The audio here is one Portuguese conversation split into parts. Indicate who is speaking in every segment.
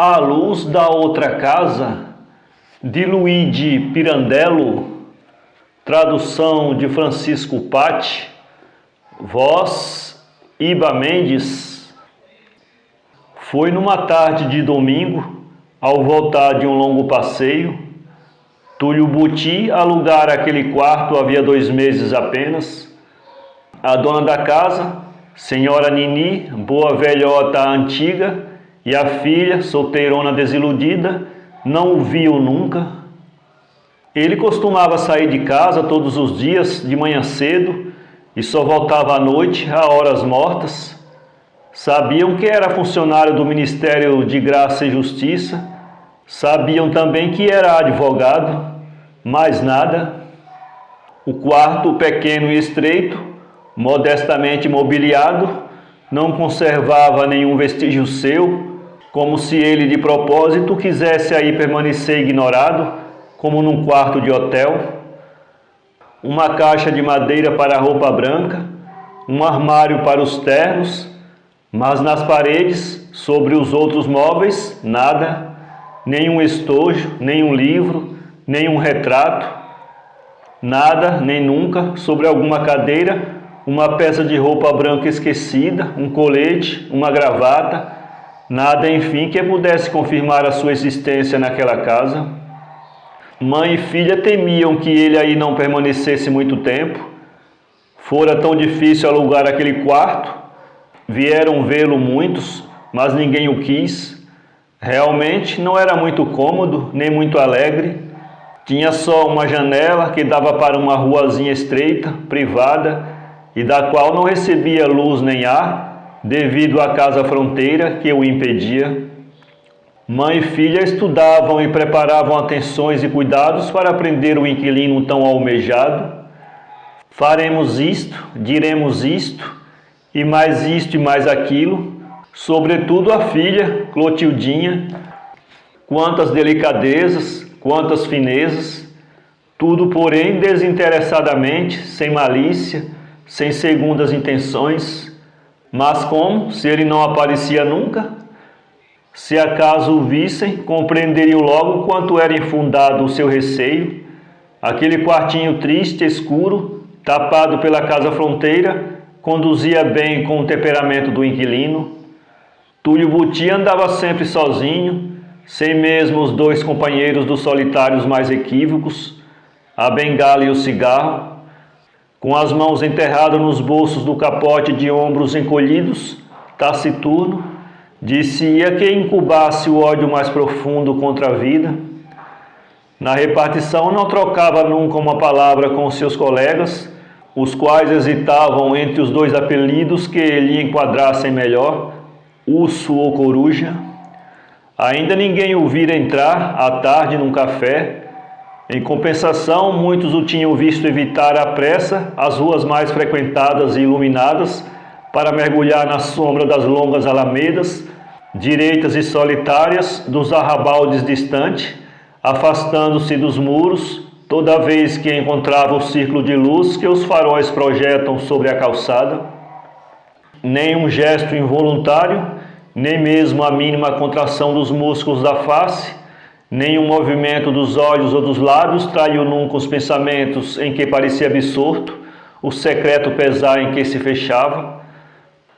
Speaker 1: À luz da outra casa, de Luigi Pirandello, tradução de Francisco Patti, voz Iba Mendes. Foi numa tarde de domingo, ao voltar de um longo passeio, Túlio Buti alugara aquele quarto havia 2 meses apenas. A dona da casa, senhora Nini, boa velhota antiga, e a filha, solteirona desiludida, não o viu nunca. Ele costumava sair de casa todos os dias, de manhã cedo, e só voltava à noite, a horas mortas. Sabiam que era funcionário do Ministério de Graça e Justiça, sabiam também que era advogado, mais nada. O quarto, pequeno e estreito, modestamente mobiliado, não conservava nenhum vestígio seu, como se ele de propósito quisesse aí permanecer ignorado, como num quarto de hotel. Uma caixa de madeira para a roupa branca, um armário para os ternos, mas nas paredes, sobre os outros móveis, nada, nenhum estojo, nenhum livro, nenhum retrato, nada, nem nunca, sobre alguma cadeira, uma peça de roupa branca esquecida, um colete, uma gravata, nada, enfim, que pudesse confirmar a sua existência naquela casa. Mãe e filha temiam que ele aí não permanecesse muito tempo. Fora tão difícil alugar aquele quarto. Vieram vê-lo muitos, mas ninguém o quis. Realmente não era muito cômodo, nem muito alegre. Tinha só uma janela que dava para uma ruazinha estreita, privada, e da qual não recebia luz nem ar, devido à casa fronteira que o impedia. Mãe e filha estudavam e preparavam atenções e cuidados para prender o inquilino tão almejado. Faremos isto, diremos isto, e mais aquilo, sobretudo a filha, Clotildinha. Quantas delicadezas, quantas finezas, tudo, porém, desinteressadamente, sem malícia, sem segundas intenções. Mas como, se ele não aparecia nunca? Se acaso o vissem, compreenderiam logo quanto era infundado o seu receio. Aquele quartinho triste, escuro, tapado pela casa fronteira, conduzia bem com o temperamento do inquilino. Túlio Buti andava sempre sozinho, sem mesmo os 2 companheiros dos solitários mais equívocos, a bengala e o cigarro. Com as mãos enterradas nos bolsos do capote de ombros encolhidos, taciturno, disse-ia que incubasse o ódio mais profundo contra a vida. Na repartição não trocava nunca uma palavra com seus colegas, os quais hesitavam entre os 2 apelidos que lhe enquadrassem melhor, urso ou coruja. Ainda ninguém o vira entrar à tarde num café. Em compensação, muitos o tinham visto evitar à pressa as ruas mais frequentadas e iluminadas para mergulhar na sombra das longas alamedas, direitas e solitárias dos arrabaldes distantes, afastando-se dos muros, toda vez que encontrava o círculo de luz que os faróis projetam sobre a calçada. Nem um gesto involuntário, nem mesmo a mínima contração dos músculos da face, nenhum movimento dos olhos ou dos lábios traiu nunca os pensamentos em que parecia absorto, o secreto pesar em que se fechava.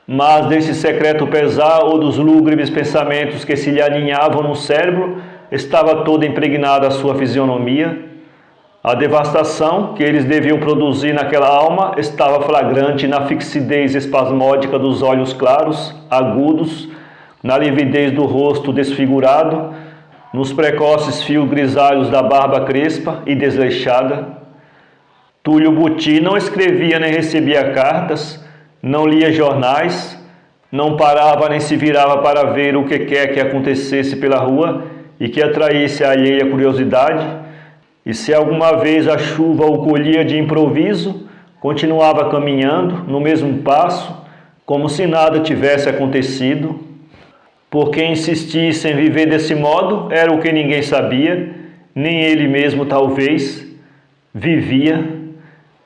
Speaker 1: Mas desse secreto pesar ou dos lúgubres pensamentos que se lhe alinhavam no cérebro, estava toda impregnada a sua fisionomia. A devastação que eles deviam produzir naquela alma estava flagrante na fixidez espasmódica dos olhos claros, agudos, na lividez do rosto desfigurado, nos precoces fios grisalhos da barba crespa e desleixada. Túlio Buti não escrevia nem recebia cartas, não lia jornais, não parava nem se virava para ver o que quer que acontecesse pela rua e que atraísse a alheia curiosidade, e se alguma vez a chuva o colhia de improviso, continuava caminhando no mesmo passo, como se nada tivesse acontecido. Por quem insistisse em viver desse modo, era o que ninguém sabia, nem ele mesmo talvez vivia,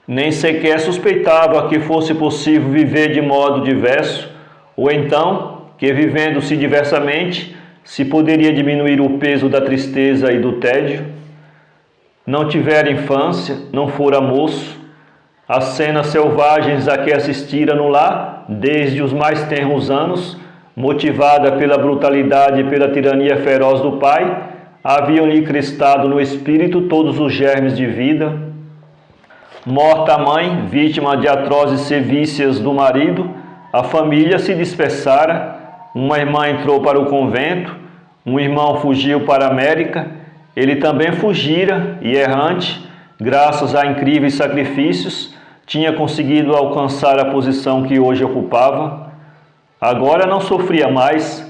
Speaker 1: nem sequer suspeitava que fosse possível viver de modo diverso, ou então que, vivendo-se diversamente, se poderia diminuir o peso da tristeza e do tédio. Não tivera infância, não fora moço. As cenas selvagens a que assistira no lar, desde os mais tenros anos, motivada pela brutalidade e pela tirania feroz do pai, haviam-lhe cristado no espírito todos os germes de vida. Morta a mãe, vítima de atrozes sevícias do marido, a família se dispersara. Uma irmã entrou para o convento, um irmão fugiu para a América. Ele também fugira e, errante, graças a incríveis sacrifícios, tinha conseguido alcançar a posição que hoje ocupava. Agora não sofria mais,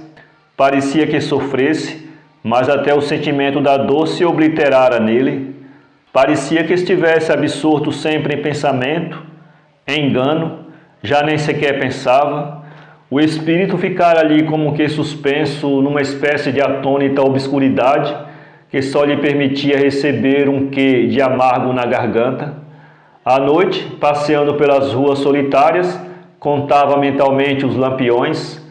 Speaker 1: parecia que sofresse, mas até o sentimento da dor se obliterara nele. Parecia que estivesse absorto sempre em pensamento, em engano, já nem sequer pensava. O espírito ficara ali como que suspenso numa espécie de atônita obscuridade que só lhe permitia receber um quê de amargo na garganta. À noite, passeando pelas ruas solitárias, contava mentalmente os lampiões,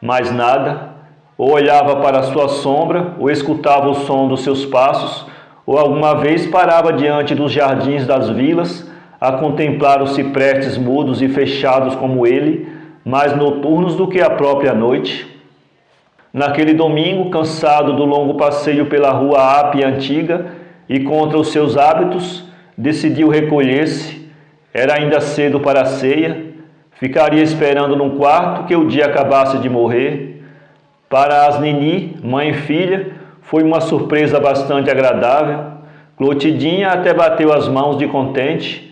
Speaker 1: mais nada. Ou olhava para a sua sombra, ou escutava o som dos seus passos, ou alguma vez parava diante dos jardins das vilas a contemplar os ciprestes mudos e fechados como ele, mais noturnos do que a própria noite. Naquele domingo, cansado do longo passeio pela rua Ápia antiga e contra os seus hábitos, decidiu recolher-se. Era ainda cedo para a ceia. Ficaria esperando num quarto que o dia acabasse de morrer. Para as Nini, mãe e filha, foi uma surpresa bastante agradável. Clotidinha até bateu as mãos de contente.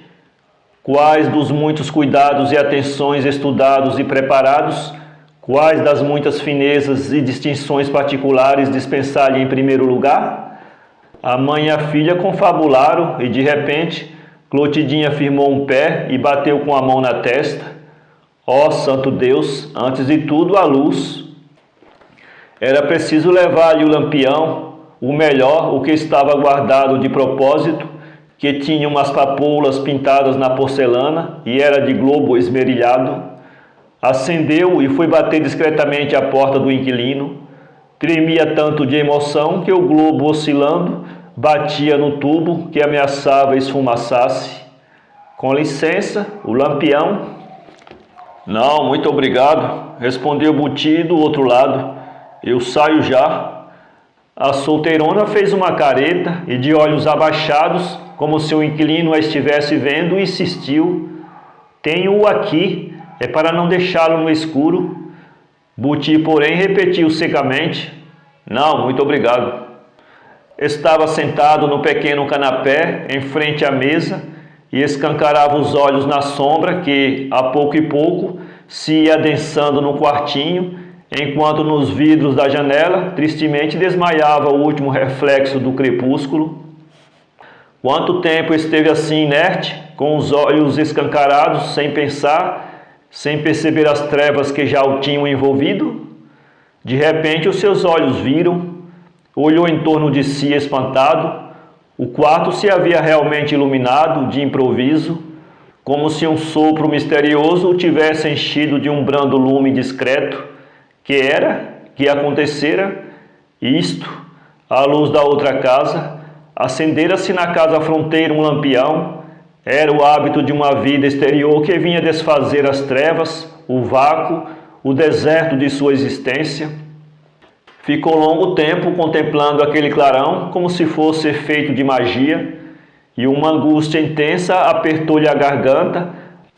Speaker 1: Quais dos muitos cuidados e atenções estudados e preparados, quais das muitas finezas e distinções particulares dispensar-lhe em primeiro lugar? A mãe e a filha confabularam e, de repente, Clotidinha firmou um pé e bateu com a mão na testa. Ó Santo Deus, antes de tudo a luz. Era preciso levar-lhe o lampião, o melhor, o que estava guardado de propósito, que tinha umas papoulas pintadas na porcelana e era de globo esmerilhado. Acendeu e foi bater discretamente à porta do inquilino. Tremia tanto de emoção que o globo, oscilando, batia no tubo que ameaçava esfumaçasse. Com licença, o lampião. Não, muito obrigado, respondeu Buti do outro lado. Eu saio já. A solteirona fez uma careta e, de olhos abaixados, como se o inquilino a estivesse vendo, insistiu. Tenho-o aqui, é para não deixá-lo no escuro. Buti, porém, repetiu secamente. Não, muito obrigado. Estava sentado no pequeno canapé, em frente à mesa, e escancarava os olhos na sombra que, a pouco e pouco, se ia adensando no quartinho, enquanto nos vidros da janela, tristemente desmaiava o último reflexo do crepúsculo. Quanto tempo esteve assim inerte, com os olhos escancarados, sem pensar, sem perceber as trevas que já o tinham envolvido? De repente os seus olhos viram, olhou em torno de si espantado. O quarto se havia realmente iluminado de improviso, como se um sopro misterioso o tivesse enchido de um brando lume discreto. Que acontecera isto, à luz da outra casa. Acendera-se na casa fronteira um lampião. Era o hábito de uma vida exterior que vinha desfazer as trevas, o vácuo, o deserto de sua existência. Ficou longo tempo contemplando aquele clarão, como se fosse efeito de magia, e uma angústia intensa apertou-lhe a garganta,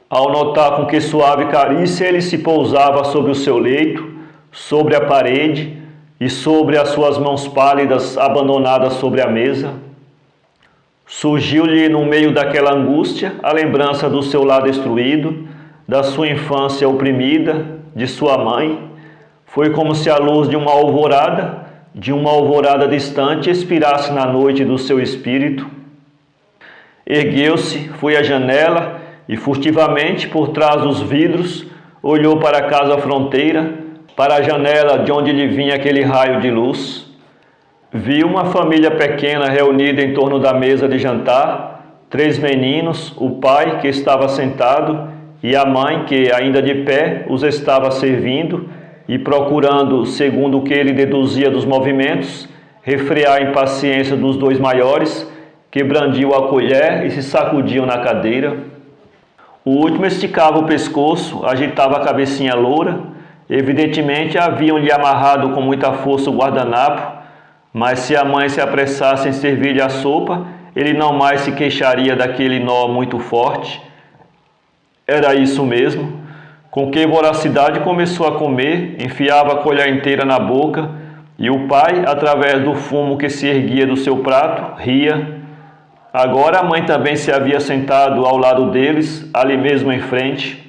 Speaker 1: ao notar com que suave carícia ele se pousava sobre o seu leito, sobre a parede e sobre as suas mãos pálidas abandonadas sobre a mesa. Surgiu-lhe no meio daquela angústia a lembrança do seu lar destruído, da sua infância oprimida, de sua mãe. Foi como se a luz de uma alvorada distante, expirasse na noite do seu espírito. Ergueu-se, foi à janela e furtivamente, por trás dos vidros, olhou para a casa fronteira, para a janela de onde lhe vinha aquele raio de luz. Viu uma família pequena reunida em torno da mesa de jantar, 3 meninos, o pai que estava sentado e a mãe que, ainda de pé, os estava servindo, e procurando, segundo o que ele deduzia dos movimentos, refrear a impaciência dos dois maiores, que brandiam a colher e se sacudiam na cadeira. O último esticava o pescoço, agitava a cabecinha loura. Evidentemente haviam-lhe amarrado com muita força o guardanapo, mas se a mãe se apressasse em servir-lhe a sopa, ele não mais se queixaria daquele nó muito forte. Era isso mesmo. Com que voracidade começou a comer, enfiava a colher inteira na boca, e o pai, através do fumo que se erguia do seu prato, ria. Agora a mãe também se havia sentado ao lado deles, ali mesmo em frente.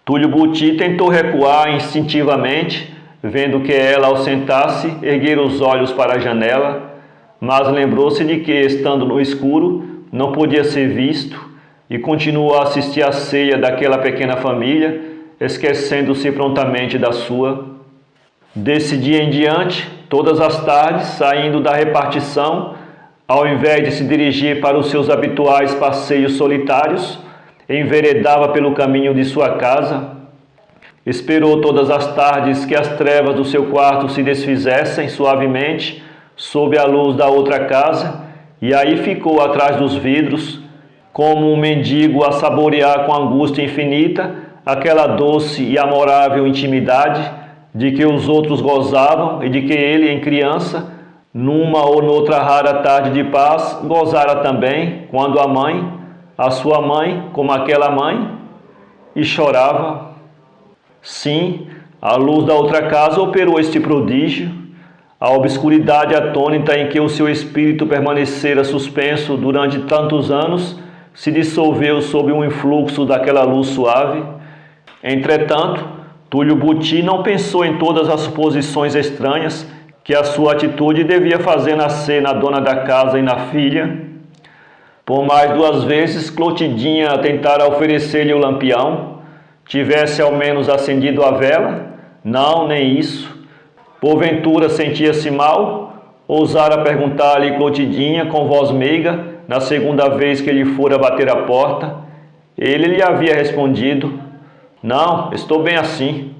Speaker 1: Túlio Buti tentou recuar instintivamente, vendo que ela, ao sentar-se, erguera os olhos para a janela, mas lembrou-se de que, estando no escuro, não podia ser visto, e continuou a assistir à ceia daquela pequena família, esquecendo-se prontamente da sua. Desse dia em diante, todas as tardes, saindo da repartição, ao invés de se dirigir para os seus habituais passeios solitários, enveredava pelo caminho de sua casa. Esperou todas as tardes que as trevas do seu quarto se desfizessem suavemente sob a luz da outra casa, e aí ficou atrás dos vidros, como um mendigo a saborear com angústia infinita aquela doce e amorável intimidade de que os outros gozavam e de que ele, em criança, numa ou noutra rara tarde de paz, gozara também, quando a mãe, a sua mãe, como aquela mãe, e chorava. Sim, a luz da outra casa operou este prodígio. A obscuridade atônita em que o seu espírito permanecera suspenso durante tantos anos se dissolveu sob um influxo daquela luz suave. Entretanto, Túlio Buti não pensou em todas as suposições estranhas que a sua atitude devia fazer nascer na dona da casa e na filha. Por mais 2 vezes, Clotidinha tentara oferecer-lhe o lampião. Tivesse ao menos acendido a vela? Não, nem isso. Porventura sentia-se mal? Ousara perguntar-lhe Clotidinha com voz meiga, na segunda vez que lhe fora bater a porta. Ele lhe havia respondido: não, estou bem assim.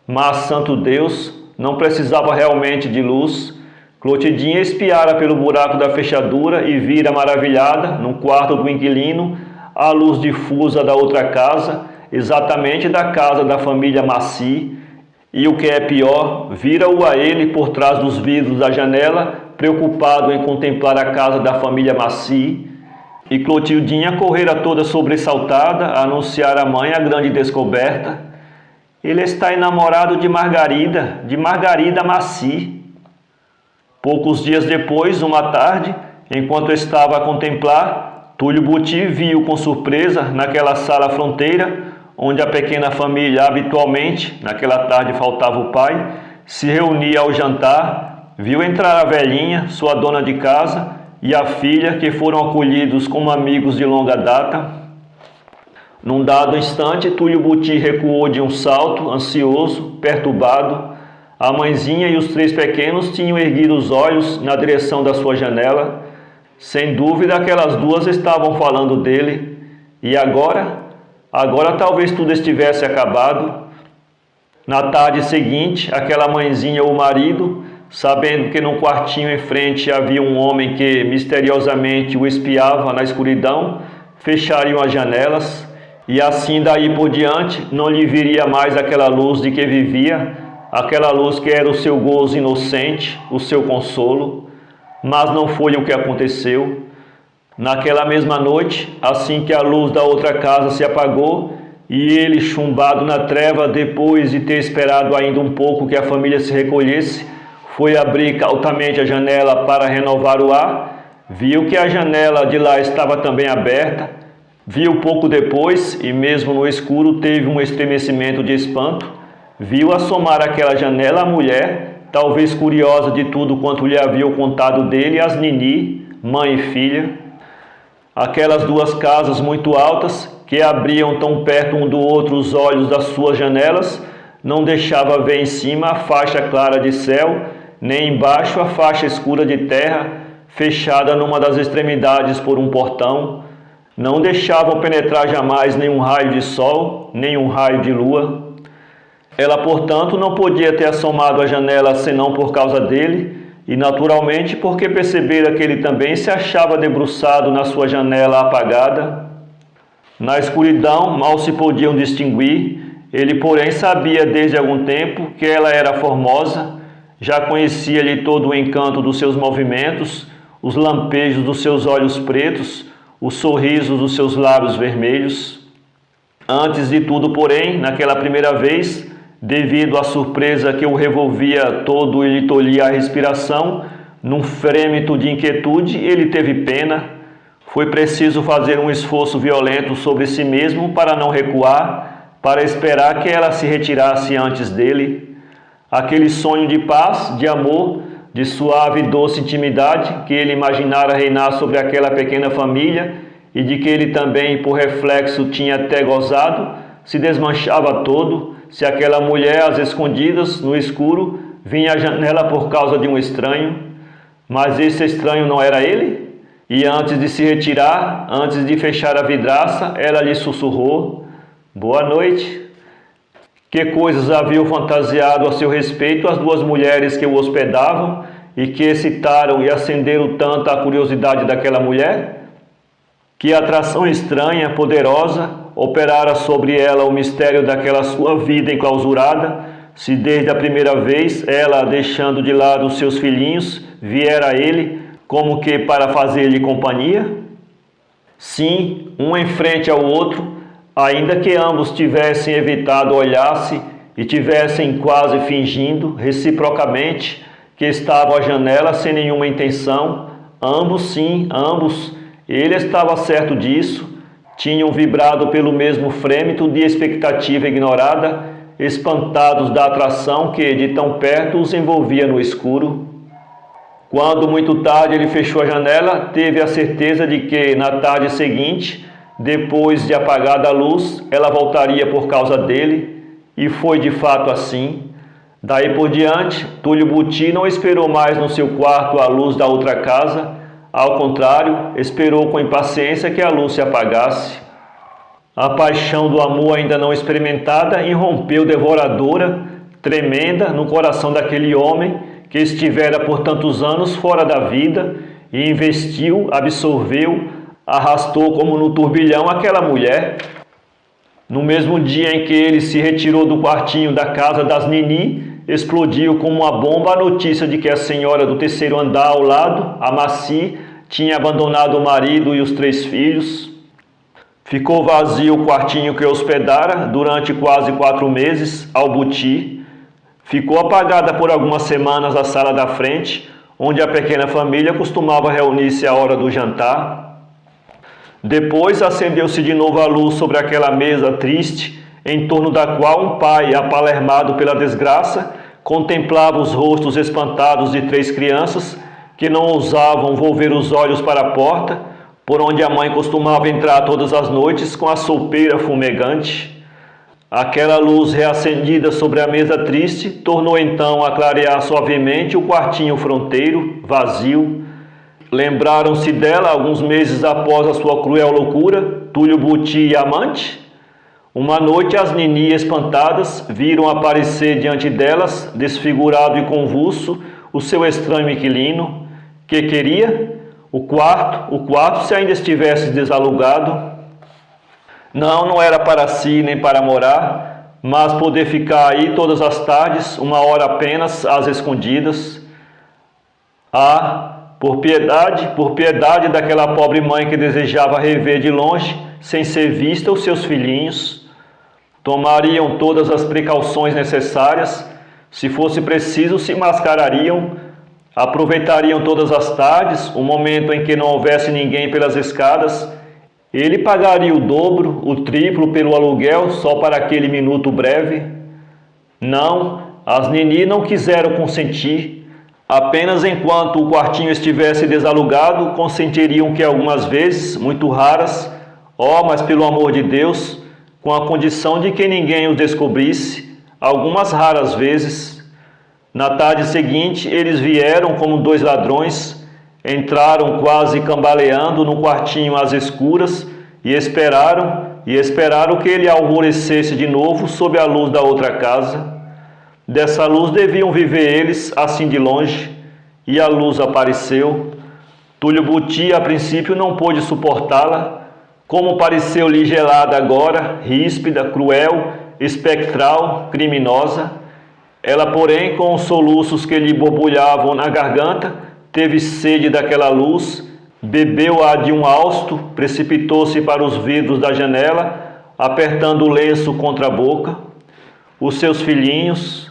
Speaker 1: Mas, santo Deus, não precisava realmente de luz. Clotidinha espiara pelo buraco da fechadura e vira maravilhada, no quarto do inquilino, a luz difusa da outra casa, exatamente da casa da família Maci, e o que é pior, vira-o a ele por trás dos vidros da janela, preocupado em contemplar a casa da família Maci. E Clotildinha correra toda sobressaltada a anunciar à mãe a grande descoberta: ele está enamorado de Margarida Maci. Poucos dias depois, uma tarde, enquanto estava a contemplar, Túlio Buti viu com surpresa, naquela sala fronteira, onde a pequena família habitualmente, naquela tarde faltava o pai, se reunia ao jantar, viu entrar a velhinha, sua dona de casa, e a filha, que foram acolhidos como amigos de longa data. Num dado instante, Túlio Buti recuou de um salto, ansioso, perturbado. A mãezinha e os 3 pequenos tinham erguido os olhos na direção da sua janela. Sem dúvida, aquelas 2 estavam falando dele. E agora? Agora talvez tudo estivesse acabado. Na tarde seguinte, aquela mãezinha ou o marido, sabendo que no quartinho em frente havia um homem que misteriosamente o espiava na escuridão, fechariam as janelas, e assim daí por diante não lhe viria mais aquela luz de que vivia, aquela luz que era o seu gozo inocente, o seu consolo. Mas não foi o que aconteceu. Naquela mesma noite, assim que a luz da outra casa se apagou, e ele, chumbado na treva, depois de ter esperado ainda um pouco que a família se recolhesse, foi abrir cautamente a janela para renovar o ar, viu que a janela de lá estava também aberta, viu pouco depois, e mesmo no escuro teve um estremecimento de espanto, viu assomar àquela janela a mulher, talvez curiosa de tudo quanto lhe haviam contado dele as Nini, mãe e filha. Aquelas 2 casas muito altas, que abriam tão perto um do outro os olhos das suas janelas, não deixava ver em cima a faixa clara de céu, nem embaixo a faixa escura de terra, fechada numa das extremidades por um portão. Não deixavam penetrar jamais nenhum raio de sol, nem um raio de lua. Ela, portanto, não podia ter assomado à janela senão por causa dele, e naturalmente porque percebera que ele também se achava debruçado na sua janela apagada. Na escuridão mal se podiam distinguir, ele, porém, sabia desde algum tempo que ela era formosa, já conhecia-lhe todo o encanto dos seus movimentos, os lampejos dos seus olhos pretos, o sorriso dos seus lábios vermelhos. Antes de tudo, porém, naquela primeira vez, devido à surpresa que o revolvia todo e lhe tolhia a respiração, num frêmito de inquietude, ele teve pena. Foi preciso fazer um esforço violento sobre si mesmo para não recuar, para esperar que ela se retirasse antes dele. Aquele sonho de paz, de amor, de suave e doce intimidade que ele imaginara reinar sobre aquela pequena família e de que ele também, por reflexo, tinha até gozado, se desmanchava todo, se aquela mulher, às escondidas, no escuro, vinha à janela por causa de um estranho. Mas esse estranho não era ele? E antes de se retirar, antes de fechar a vidraça, ela lhe sussurrou: "Boa noite." Que coisas haviam fantasiado a seu respeito as duas mulheres que o hospedavam e que excitaram e acenderam tanto a curiosidade daquela mulher? Que atração estranha, poderosa, operara sobre ela o mistério daquela sua vida enclausurada, se desde a primeira vez ela, deixando de lado os seus filhinhos, viera a ele como que para fazer-lhe companhia? Sim, um em frente ao outro, ainda que ambos tivessem evitado olhar-se e tivessem quase fingindo, reciprocamente, que estavam à janela sem nenhuma intenção, ambos, sim, ambos, ele estava certo disso, tinham vibrado pelo mesmo frêmito de expectativa ignorada, espantados da atração que, de tão perto, os envolvia no escuro. Quando, muito tarde, ele fechou a janela, teve a certeza de que, na tarde seguinte, depois de apagada a luz, ela voltaria por causa dele, e foi de fato assim. Daí por diante, Túlio Buti não esperou mais no seu quarto a luz da outra casa, ao contrário, esperou com impaciência que a luz se apagasse. A paixão do amor ainda não experimentada irrompeu devoradora, tremenda, no coração daquele homem que estivera por tantos anos fora da vida e investiu, absorveu, arrastou como no turbilhão aquela mulher. No mesmo dia em que ele se retirou do quartinho da casa das Nini, explodiu como uma bomba a notícia de que a senhora do terceiro andar ao lado, a Maci, tinha abandonado o marido e os 3 filhos. Ficou vazio o quartinho que hospedara durante quase 4 meses ao Buti. Ficou apagada por algumas semanas a sala da frente, onde a pequena família costumava reunir-se à hora do jantar. Depois acendeu-se de novo a luz sobre aquela mesa triste, em torno da qual um pai, apalermado pela desgraça, contemplava os rostos espantados de 3 crianças que não ousavam volver os olhos para a porta, por onde a mãe costumava entrar todas as noites com a soupeira fumegante. Aquela luz reacendida sobre a mesa triste tornou então a clarear suavemente o quartinho fronteiro, vazio. Lembraram-se dela alguns meses após a sua cruel loucura, Túlio Buti e amante? Uma noite as Nini, espantadas, viram aparecer diante delas, desfigurado e convulso, o seu estranho inquilino. Que queria? O quarto se ainda estivesse desalugado. Não era para si nem para morar, mas poder ficar aí todas as tardes, 1 hora apenas, às escondidas. Ah, por piedade daquela pobre mãe que desejava rever de longe, sem ser vista, os seus filhinhos. Tomariam todas as precauções necessárias, se fosse preciso se mascarariam, aproveitariam todas as tardes, o momento em que não houvesse ninguém pelas escadas. Ele pagaria o dobro, o triplo pelo aluguel só para aquele minuto breve? Não, as Nini não quiseram consentir. Apenas enquanto o quartinho estivesse desalugado, consentiriam que algumas vezes, muito raras, mas pelo amor de Deus, com a condição de que ninguém os descobrisse, algumas raras vezes. Na tarde seguinte, eles vieram como 2 ladrões, entraram quase cambaleando no quartinho às escuras e esperaram que ele alvorecesse de novo sob a luz da outra casa. Dessa luz deviam viver eles assim de longe, e a luz apareceu. Túlio Buti, a princípio, não pôde suportá-la, como pareceu-lhe gelada agora, ríspida, cruel, espectral, criminosa. Ela, porém, com os soluços que lhe borbulhavam na garganta, teve sede daquela luz, bebeu-a de um hausto, precipitou-se para os vidros da janela, apertando o lenço contra a boca. Os seus filhinhos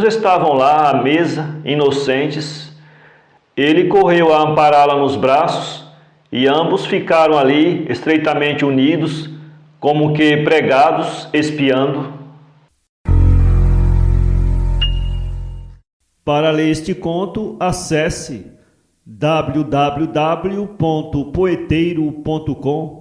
Speaker 1: estavam lá à mesa, inocentes. Ele correu a ampará-la nos braços, e ambos ficaram ali, estreitamente unidos, como que pregados, espiando.
Speaker 2: Para ler este conto, acesse www.poeteiro.com.